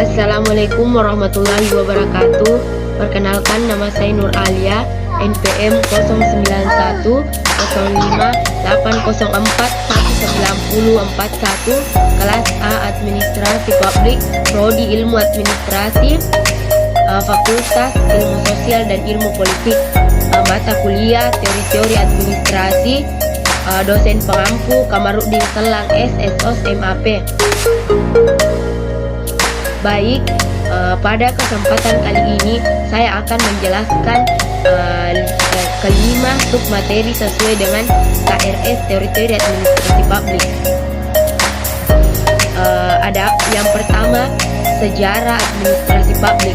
Assalamualaikum warahmatullahi wabarakatuh. Perkenalkan, nama saya Nur Alia, NPM 091-05-804-19041, kelas A Administrasi Publik, Prodi Ilmu Administrasi, Fakultas Ilmu Sosial dan Ilmu Politik, mata kuliah Teori-Teori Administrasi, dosen pengampu Kamarudin Selang SSOS MAP. Baik, pada kesempatan kali ini saya akan menjelaskan kelima submateri sesuai dengan KRS Teori-Teori Administrasi Publik. Ada yang pertama, sejarah administrasi publik.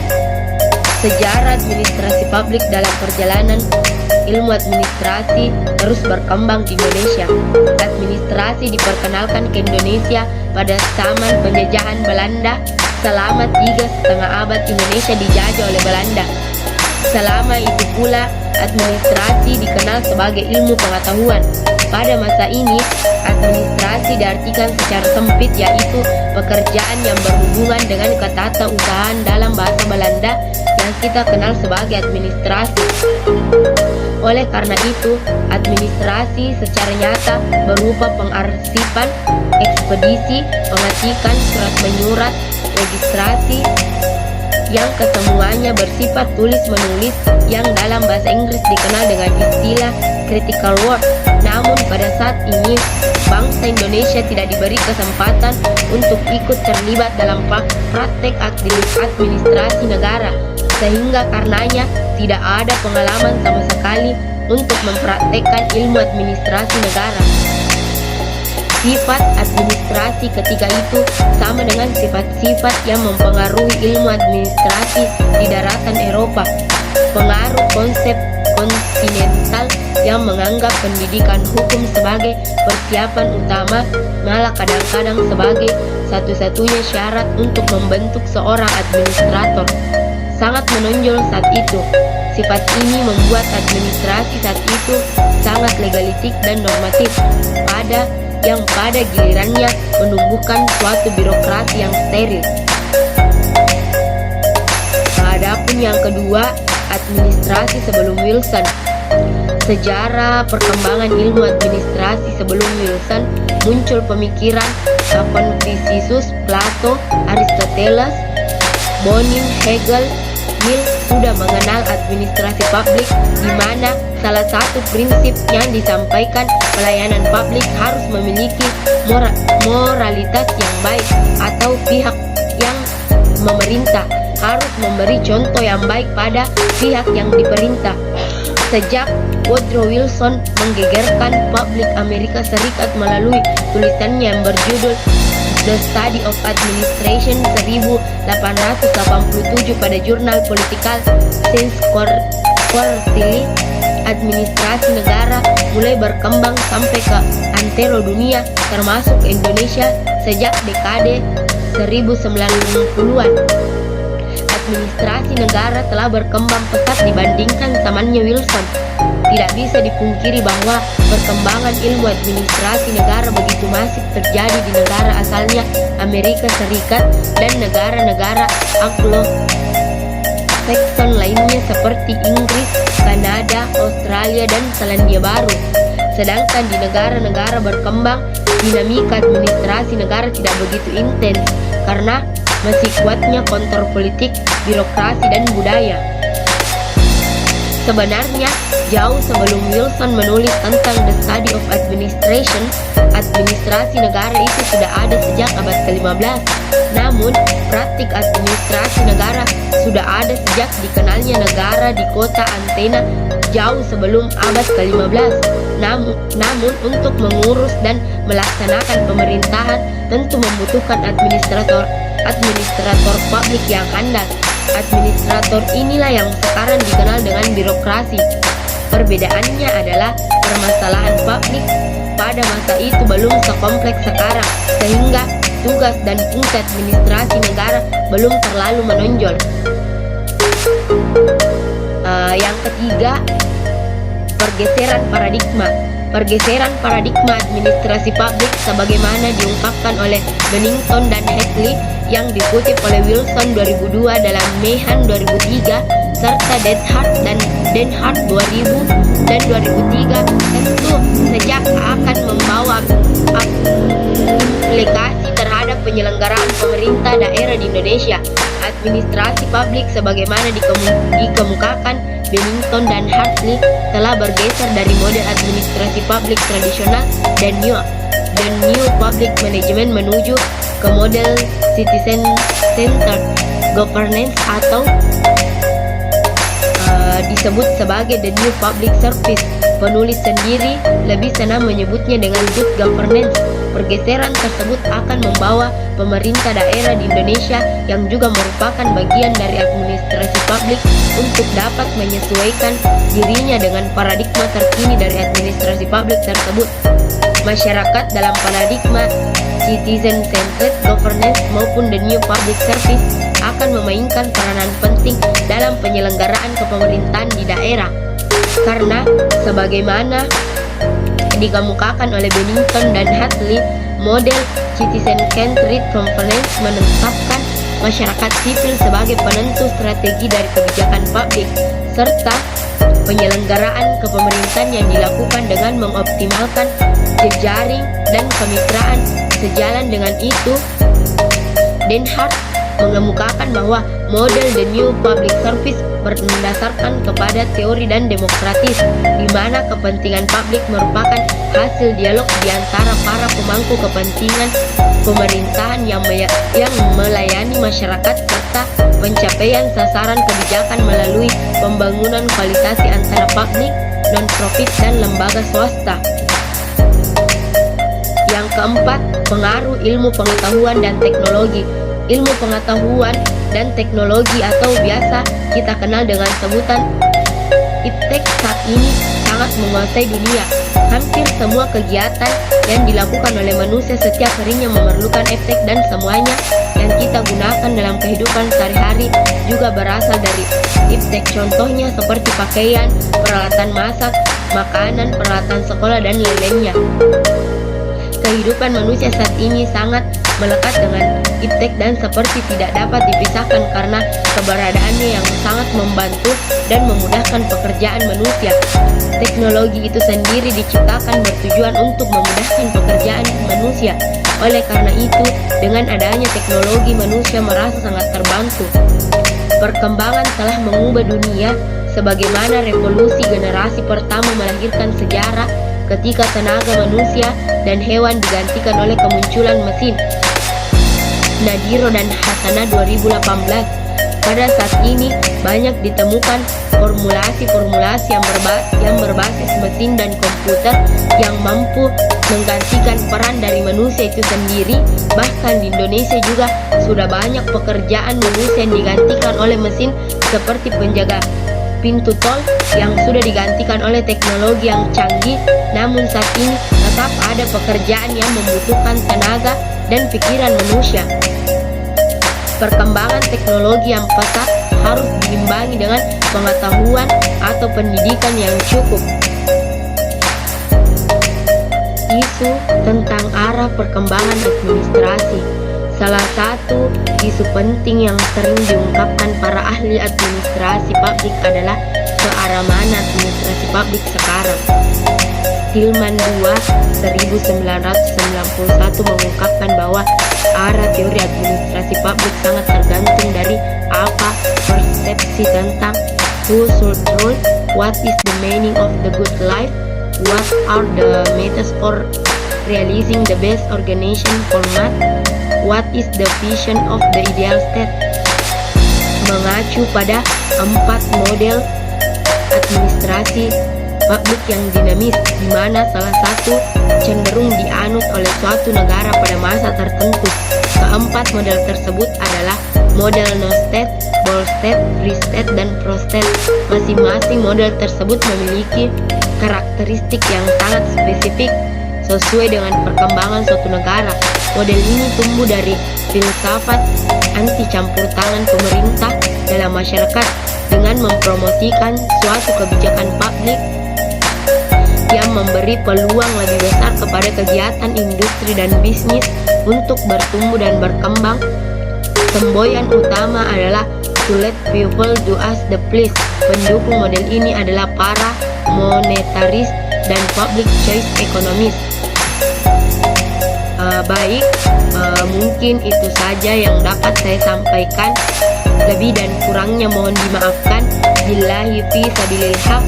Sejarah administrasi publik dalam perjalanan ilmu administrasi terus berkembang di Indonesia. Administrasi diperkenalkan ke Indonesia pada zaman penjajahan Belanda. Selama 3,5 abad Indonesia dijajah oleh Belanda. Selama itu pula administrasi dikenal sebagai ilmu pengetahuan. Pada masa ini, administrasi diartikan secara sempit, yaitu pekerjaan yang berhubungan dengan ketatausahaan dalam bahasa Belanda yang kita kenal sebagai administrasi. Oleh karena itu, administrasi secara nyata berupa pengarsipan, ekspedisi, pengetikan, surat menyurat, registrasi yang kesemuanya bersifat tulis-menulis yang dalam bahasa Inggris dikenal dengan istilah critical work. Namun pada saat ini bangsa Indonesia tidak diberi kesempatan untuk ikut terlibat dalam praktek administrasi negara, sehingga karenanya tidak ada pengalaman sama sekali untuk mempraktekkan ilmu administrasi negara. Sifat administrasi ketika itu sama dengan sifat-sifat yang mempengaruhi ilmu administrasi di daratan Eropa. Pengaruh konsep kontinental yang menganggap pendidikan hukum sebagai persiapan utama, malah kadang-kadang sebagai satu-satunya syarat untuk membentuk seorang administrator, sangat menonjol saat itu. Sifat ini membuat administrasi saat itu sangat legalistik dan normatif, yang pada gilirannya menumbuhkan suatu birokrasi yang steril. Adapun yang kedua, administrasi sebelum Wilson. Sejarah perkembangan ilmu administrasi sebelum Wilson, muncul pemikiran Confucius, Plato, Aristoteles, Bonin, Hegel. Mill sudah mengenal administrasi publik, di mana salah satu prinsip yang disampaikan, pelayanan publik harus memiliki moralitas yang baik, atau pihak yang memerintah harus memberi contoh yang baik pada pihak yang diperintah. Sejak Woodrow Wilson menggegerkan publik Amerika Serikat melalui tulisannya yang berjudul The Study of Administration 1887 pada jurnal Political Science Quarterly, administrasi negara mulai berkembang sampai ke antero dunia, termasuk Indonesia sejak dekade 1990-an. Administrasi negara telah berkembang pesat dibandingkan zamannya Wilson. Tidak bisa dipungkiri bahwa perkembangan ilmu administrasi negara begitu masif terjadi di negara asalnya Amerika Serikat dan negara-negara Anglo-Saxon lainnya seperti Inggris, Kanada, Australia, dan Selandia Baru. Sedangkan di negara-negara berkembang, dinamika administrasi negara tidak begitu intens karena masih kuatnya kontrol politik, birokrasi, dan budaya. Sebenarnya, jauh sebelum Wilson menulis tentang The Study of Administration, administrasi negara itu sudah ada sejak abad ke-15. Namun, praktik administrasi negara sudah ada sejak dikenalnya negara di kota antena jauh sebelum abad ke-15. Namun, untuk mengurus dan melaksanakan pemerintahan tentu membutuhkan administrator publik yang handal. Administrator inilah yang sekarang dikenal dengan birokrasi. Perbedaannya adalah permasalahan publik pada masa itu belum sekompleks sekarang, sehingga tugas dan fungsi administrasi negara belum terlalu menonjol. Yang ketiga, pergeseran paradigma. Pergeseran paradigma administrasi publik sebagaimana diungkapkan oleh Bennington dan Hadley yang dikutip oleh Wilson 2002 dalam Meehan 2003 serta Den Hart 2000 dan 2003 tentu sejak akan membawa implikasi terhadap penyelenggaraan pemerintah daerah di Indonesia. Administrasi publik sebagaimana dikemukakan Bennington dan Hartley telah bergeser dari model administrasi publik tradisional dan new public management menuju ke model citizen-centered governance atau disebut sebagai the new public service. Penulis sendiri lebih senang menyebutnya dengan good governance. Pergeseran tersebut akan membawa pemerintah daerah di Indonesia yang juga merupakan bagian dari administrasi publik untuk dapat menyesuaikan dirinya dengan paradigma terkini dari administrasi publik tersebut. Masyarakat dalam paradigma citizen-centered governance maupun the new public service akan memainkan peranan penting dalam penyelenggaraan kepemerintahan di daerah. Karena sebagaimana dikemukakan oleh Bennington dan Hartley, model citizen-centered governance menetapkan masyarakat sipil sebagai penentu strategi dari kebijakan publik serta penyelenggaraan kepemerintahan yang dilakukan dengan mengoptimalkan jejaring dan kemitraan. Sejalan dengan itu, Den Hart mengemukakan bahwa model the new public service berdasarkan kepada teori dan demokratis, di mana kepentingan publik merupakan hasil dialog di antara para pemangku kepentingan pemerintahan yang melayani masyarakat serta pencapaian sasaran kebijakan melalui pembangunan kualitasi antara publik, non-profit, dan lembaga swasta. Yang keempat, pengaruh ilmu pengetahuan dan teknologi. Ilmu pengetahuan dan teknologi atau biasa kita kenal dengan sebutan iptek saat ini sangat menguasai dunia. Hampir semua kegiatan yang dilakukan oleh manusia setiap harinya memerlukan iptek dan semuanya yang kita gunakan dalam kehidupan sehari-hari juga berasal dari iptek. Contohnya seperti pakaian, peralatan masak, makanan, peralatan sekolah, dan lain-lainnya. Kehidupan manusia saat ini sangat melekat dengan iptek dan seperti tidak dapat dipisahkan karena keberadaannya yang sangat membantu dan memudahkan pekerjaan manusia. Teknologi itu sendiri diciptakan bertujuan untuk memudahkan pekerjaan manusia. Oleh karena itu, dengan adanya teknologi manusia merasa sangat terbantu. Perkembangan telah mengubah dunia sebagaimana revolusi generasi pertama melahirkan sejarah ketika tenaga manusia dan hewan digantikan oleh kemunculan mesin. Nadiro dan Hasana 2018. Pada saat ini banyak ditemukan formulasi-formulasi yang berbasis mesin dan komputer yang mampu menggantikan peran dari manusia itu sendiri. Bahkan di Indonesia juga sudah banyak pekerjaan manusia yang digantikan oleh mesin seperti penjaga pintu tol yang sudah digantikan oleh teknologi yang canggih. Namun saat ini tetap ada pekerjaan yang membutuhkan tenaga dan pikiran manusia. Perkembangan teknologi yang pesat harus diimbangi dengan pengetahuan atau pendidikan yang cukup. Isu tentang arah perkembangan administrasi. Salah satu isu penting yang sering diungkapkan para ahli administrasi publik adalah ke arah mana administrasi publik sekarang. Hillman 2 1991 mengungkapkan bahwa arah teori administrasi publik sangat tergantung dari apa persepsi tentang who should rule, what is the meaning of the good life, what are the methods for realizing the best organization format, what is the vision of the ideal state. Mengacu pada 4 model administrasi publik yang dinamis, di mana salah satu cenderung dianut oleh suatu negara pada masa tertentu. Keempat model tersebut adalah model no state, ball state, free state, dan pro state. Masing-masing model tersebut memiliki karakteristik yang sangat spesifik sesuai dengan perkembangan suatu negara. Model ini tumbuh dari filsafat anti campur tangan pemerintah dalam masyarakat dengan mempromosikan suatu kebijakan publik yang memberi peluang lebih besar kepada kegiatan industri dan bisnis untuk bertumbuh dan berkembang. Semboyan utama adalah to let people do as they please. Pendukung model ini adalah para monetaris dan public choice economist. Baik, mungkin itu saja yang dapat saya sampaikan. Lebih dan kurangnya mohon dimaafkan. Billahi fi sabilil haq.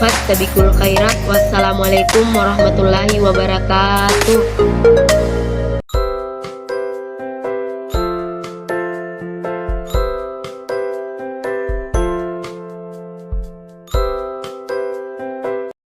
Fastabiqul khairat. Wassalamualaikum warahmatullahi wabarakatuh.